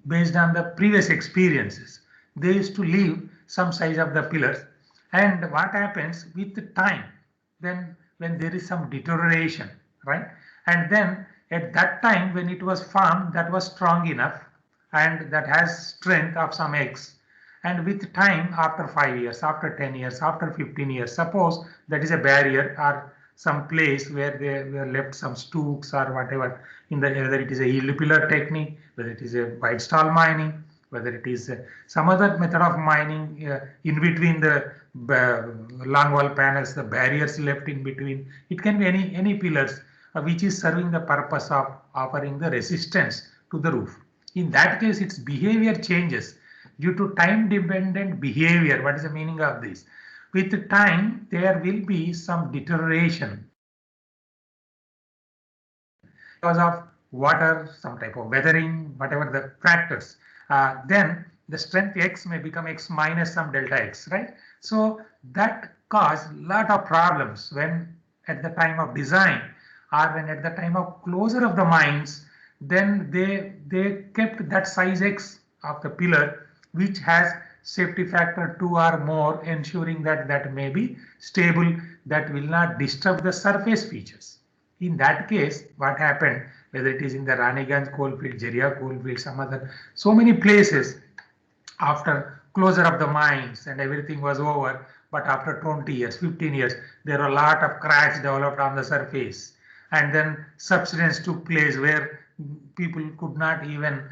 based on the previous experiences, they used to leave some size of the pillars. And what happens with the time, then when there is some deterioration, right? And then at that time when it was formed, that was strong enough and that has strength of some X. And with time, after 5 years, after 10 years, after 15 years, suppose that is a barrier or some place where they were left some stooks or whatever, in the whether it is a yield pillar technique, whether it is a wide stall mining, whether it is some other method of mining in between the long wall panels, the barriers left in between. It can be any pillars which is serving the purpose of offering the resistance to the roof. In that case, its behavior changes due to time dependent behavior. What is the meaning of this? With time, there will be some deterioration because of water, some type of weathering, whatever the factors. Then the strength X may become X minus some delta X, right? So that caused a lot of problems when at the time of design or when at the time of closure of the mines, then they kept that size X of the pillar which has safety factor 2 or more, ensuring that that may be stable, that will not disturb the surface features. In that case, what happened, whether it is in the Raniganj coalfield, Jeria coalfield, some other, so many places, after closure of the mines and everything was over, but after 20 years, 15 years, there were a lot of cracks developed on the surface. And then subsidence took place where people could not even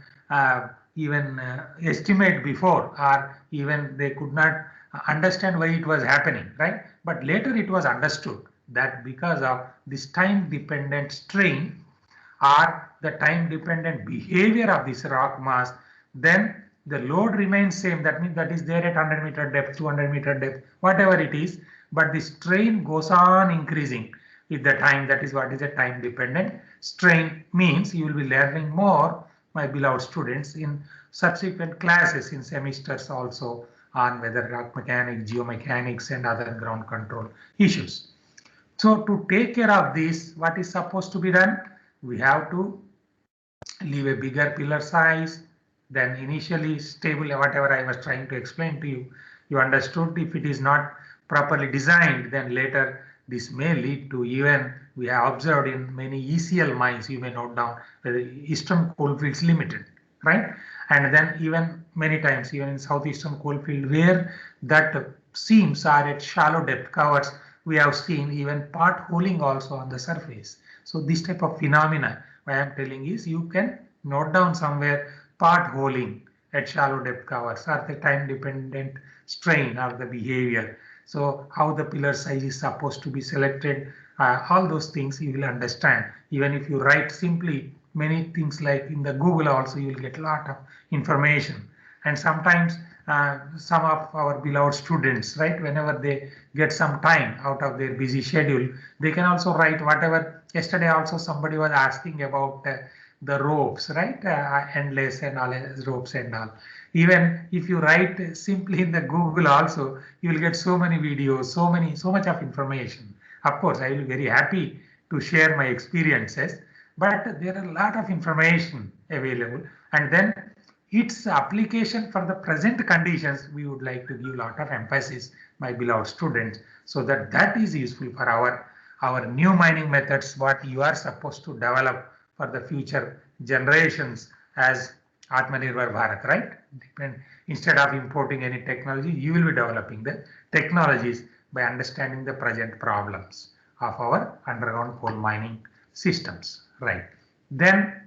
estimate before, or even they could not understand why it was happening, right? But later it was understood that because of this time dependent strain or the time dependent behavior of this rock mass, then the load remains same. That means that is there at 100-meter depth, 200-meter depth, whatever it is, but the strain goes on increasing with the time. That is what is a time dependent strain. Means you will be learning more, my beloved students, in subsequent classes in semesters also, on whether rock mechanics, geomechanics and other ground control issues. So to take care of this, what is supposed to be done? We have to leave a bigger pillar size than initially stable. Whatever I was trying to explain to you, you understood. If it is not properly designed, then later this may lead to, even we have observed in many ECL mines, you may note down, the Eastern Coalfields Limited, right? And then even many times, even in Southeastern Coalfield, where that seams are at shallow depth covers, we have seen even potholing also on the surface. So this type of phenomena, what I am telling is, you can note down somewhere potholing at shallow depth covers or the time dependent strain or the behavior. So how the pillar size is supposed to be selected, all those things you will understand. Even if you write simply many things like in the Google also, you will get a lot of information. And sometimes some of our beloved students, right, whenever they get some time out of their busy schedule, they can also write whatever. Yesterday also somebody was asking about the ropes, right, endless and all ropes and all. Even if you write simply in the Google also, you will get so many videos, so much of information. Of course, I will be very happy to share my experiences, but there are a lot of information available, and then its application for the present conditions, we would like to give a lot of emphasis, my beloved students, so that that is useful for our new mining methods, what you are supposed to develop for the future generations as Atmanirbhar Bharat, right? Instead of importing any technology, you will be developing the technologies by understanding the present problems of our underground coal mining systems, right? Then,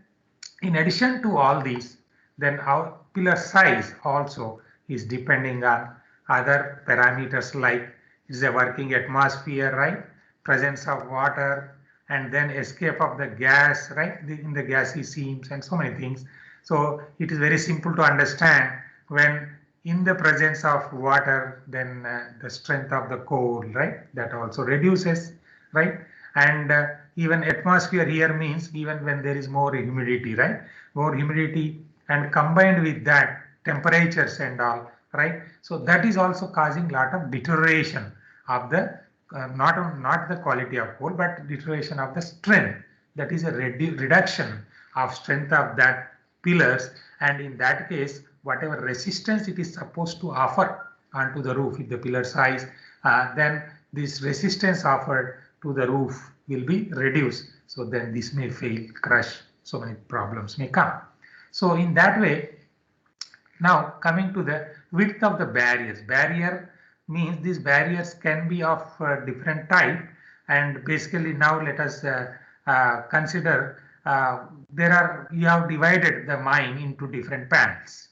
in addition to all these, then our pillar size also is depending on other parameters like is a working atmosphere, right? Presence of water, and then escape of the gas, right? In the gassy seams and so many things. So it is very simple to understand when in the presence of water, then the strength of the coal, right? That also reduces, right? And even atmosphere here means even when there is more humidity, right? More humidity, and combined with that temperatures and all, right? So that is also causing a lot of deterioration of the not the quality of coal, but deterioration of the strength. That is a reduction of strength of that pillars, and in that case whatever resistance it is supposed to offer onto the roof, if the pillar size, then this resistance offered to the roof will be reduced. So then this may fail, crush, so many problems may come. So in that way, now coming to the width of the barriers. Barrier means these barriers can be of different type, and basically now let us consider you have divided the mine into different panels,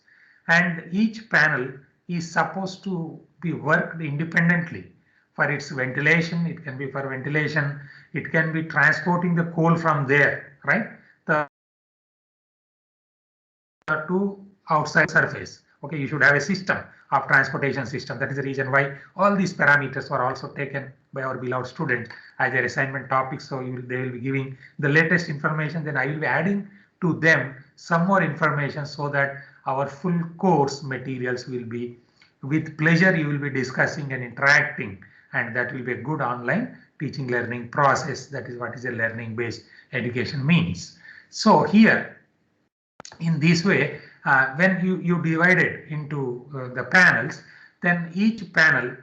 and each panel is supposed to be worked independently for its ventilation. It can be for ventilation, it can be transporting the coal from there, right, to outside surface. Okay, you should have a system of transportation system. That is the reason why all these parameters were also taken by our beloved student as their assignment topics. So they will be giving the latest information, then I will be adding to them some more information, so that our full course materials will be with pleasure you will be discussing and interacting, and that will be a good online teaching learning process. That is what is a learning based education means. So here in this way, when you divide it into the panels, then each panel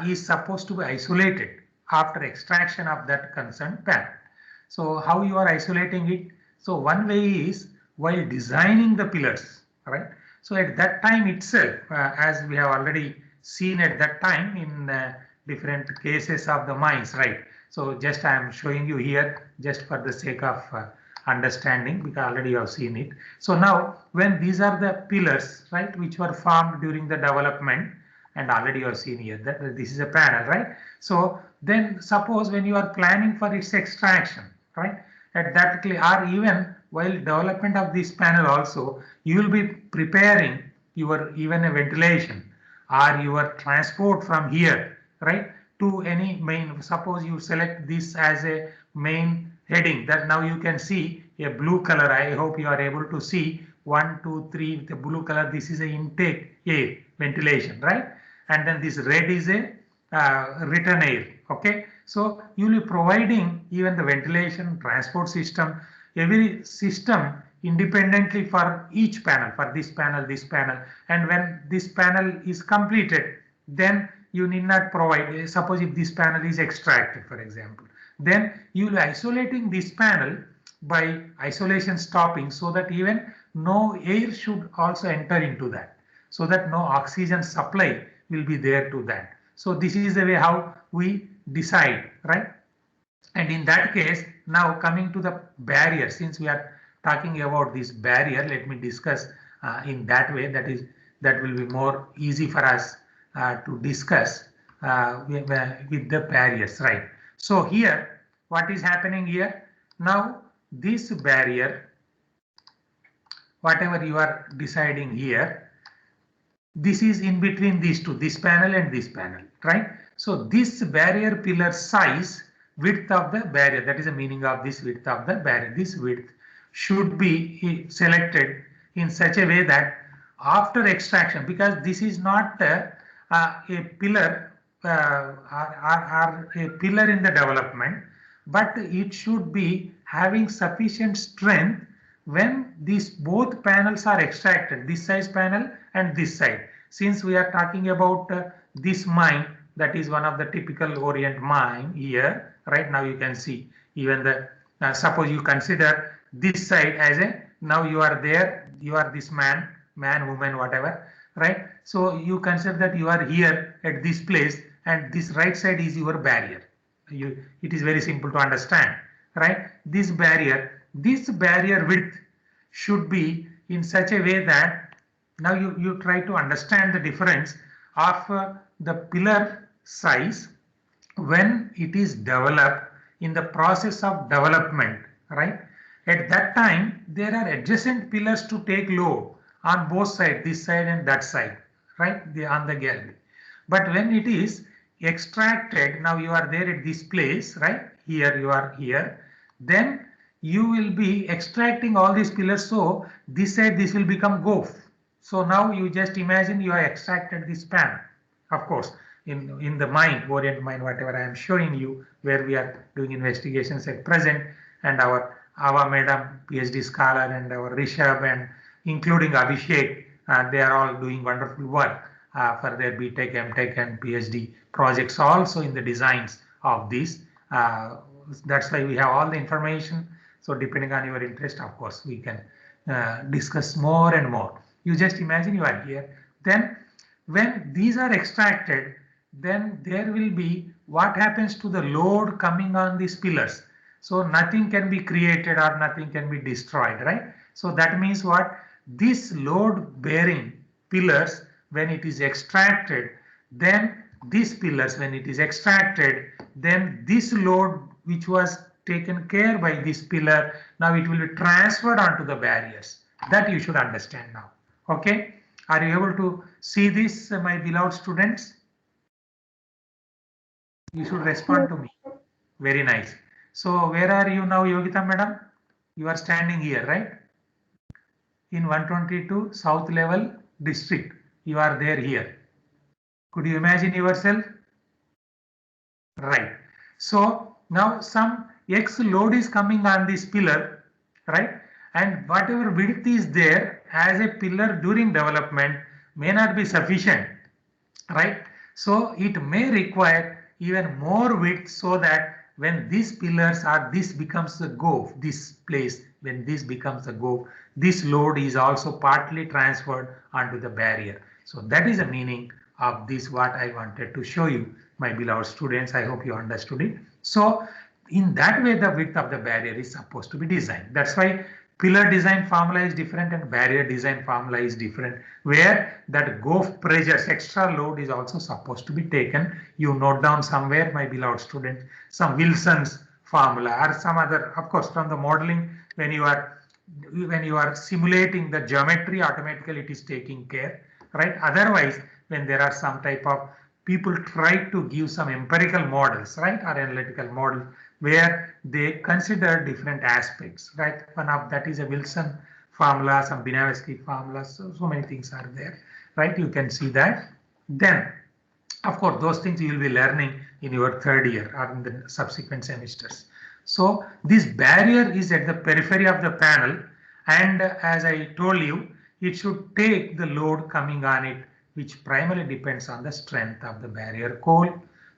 is supposed to be isolated after extraction of that concerned panel. So how you are isolating it? So one way is while designing the pillars, right? So at that time itself, as we have already seen at that time in different cases of the mines, right? So just I am showing you here just for the sake of understanding, because already you have seen it. So now when these are the pillars, right, which were formed during the development, and already you have seen here that this is a panel, right? So then suppose when you are planning for its extraction, right, at that or even while development of this panel also, you will be preparing your even a ventilation or your transport from here, right, to any main. Suppose you select this as a main heading, that now you can see a blue color. I hope you are able to see 1, 2, 3 with the blue color. This is a intake air ventilation, right? And then this red is a return air. Okay, so you will be providing even the ventilation, transport system, every system independently for each panel, for this panel, and when this panel is completed, then you need not provide. Suppose if this panel is extracted, for example, then you will be isolating this panel by isolation stopping, so that even no air should also enter into that, so that no oxygen supply will be there to that. So this is the way how we decide, right? And in that case, now coming to the barrier, since we are talking about this barrier, let me discuss in that way. That will be more easy for us to discuss with the barriers, right? So here, what is happening here? Now this barrier, whatever you are deciding here, this is in between these two, this panel and this panel, right? So this barrier pillar size, width of the barrier, that is the meaning of this width of the barrier. This width should be selected in such a way that after extraction, because this is not a pillar or a pillar in the development, but it should be having sufficient strength when these both panels are extracted, this size panel and this side. Since we are talking about this mine, that is one of the typical Orient mine here, right? Now you can see even the, suppose you consider this side as a, now you are there, you are this man, woman, whatever, right? So you consider that you are here at this place, and this right side is your barrier. It is very simple to understand, right? This barrier width should be in such a way that now you try to understand the difference of the pillar size when it is developed in the process of development, right? At that time, there are adjacent pillars to take load on both sides, this side and that side, right? On the gallery. But when it is extracted, now you are there at this place, right? Here you are here. Then you will be extracting all these pillars. So this side, this will become GOF. So now you just imagine you are extracted this panel. Of course, in the mine, Orient mine, whatever I am showing you, where we are doing investigations at present, and our our madam, PhD scholar, and our Rishabh, and including Abhishek, they are all doing wonderful work for their BTech, MTech, and PhD projects also in the designs of these. That's why we have all the information. So depending on your interest, of course, we can discuss more and more. You just imagine you are here. Then when these are extracted, then there will be what happens to the load coming on these pillars. So nothing can be created or nothing can be destroyed, right? So that means what? This load bearing pillars, when it is extracted, then these pillars, when it is extracted, then this load which was taken care by this pillar, now it will be transferred onto the barriers. That you should understand now. Okay? Are you able to see this, my beloved students? You should respond to me. Very nice. So where are you now, Yogita madam? You are standing here, right? In 122 South Level District. You are there here. Could you imagine yourself? Right. So now some X load is coming on this pillar, right? And whatever width is there as a pillar during development may not be sufficient, right? So it may require even more width so that when these pillars are, this becomes the go, this place, when this becomes the go, this load is also partly transferred onto the barrier. So that is the meaning of this, what I wanted to show you, my beloved students. I hope you understood it. So in that way, the width of the barrier is supposed to be designed. That's why pillar design formula is different and barrier design formula is different, where that GOF pressures, extra load is also supposed to be taken. You note down somewhere, my beloved students, some Wilson's formula or some other, of course, from the modeling, when you are simulating the geometry, automatically it is taking care, right? Otherwise, when there are some type of people try to give some empirical models, right, or analytical model, where they consider different aspects, right? One of that is a Wilson formula, some Benavsky formulas, so many things are there, right? You can see that. Then, of course, those things you will be learning in your third year or in the subsequent semesters. So this barrier is at the periphery of the panel, and as I told you, it should take the load coming on it, which primarily depends on the strength of the barrier coal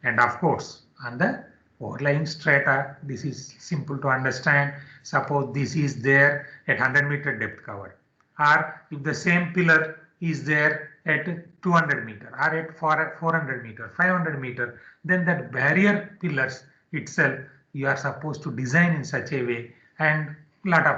and of course on the overlying strata. This is simple to understand. Suppose this is there at 100-meter depth cover, or if the same pillar is there at 200 meter or at 400 meter, 500 meter, then that barrier pillars itself you are supposed to design in such a way, and lot of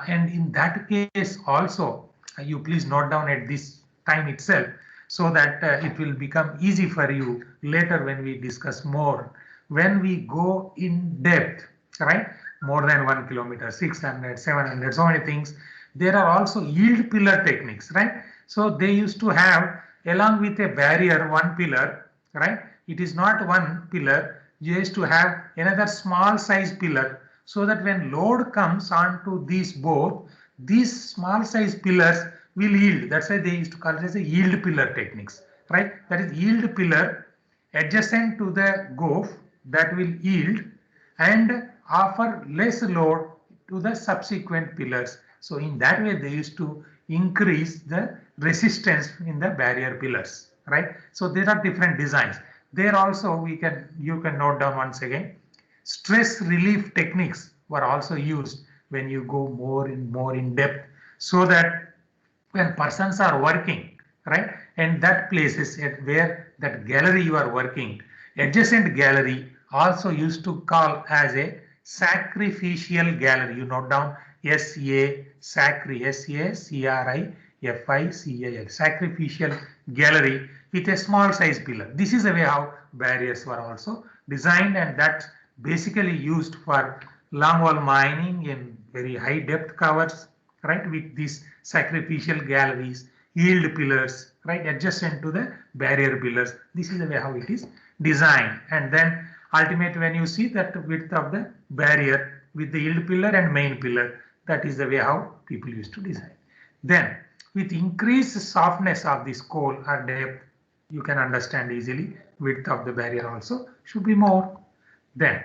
and in that case also you please note down at this time itself, so that it will become easy for you later when we discuss more, when we go in depth, right? More than 1 kilometer, 600, 700, so many things. There are also yield pillar techniques, right? So they used to have, along with a barrier, one pillar, right? It is not one pillar. You used to have another small size pillar, so that when load comes onto these both, these small size pillars will yield. That's why they used to call it as a yield pillar techniques, right? That is yield pillar adjacent to the GOF that will yield and offer less load to the subsequent pillars. So in that way, they used to increase the resistance in the barrier pillars, right? So there are different designs. There also you can note down once again, stress relief techniques were also used when you go more in depth, so that when persons are working, right, and that places at where that gallery you are working, adjacent gallery also used to call as a sacrificial gallery. You note down S-A S-A-C-R-I-F-I-C-A-L, sacrificial gallery with a small size pillar. This is the way how barriers were also designed, and that's basically used for long wall mining in very high depth covers, right, with these sacrificial galleries, yield pillars, right, adjacent to the barrier pillars. This is the way how it is designed. And then ultimately when you see that width of the barrier with the yield pillar and main pillar, that is the way how people used to design. Then with increased softness of this coal or depth, you can understand easily width of the barrier also should be more. Then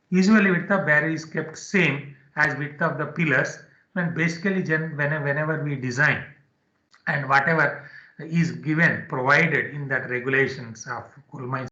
usually width of barrier is kept same as width of the pillars. And basically, whenever we design and whatever is given provided in that regulations of coal mines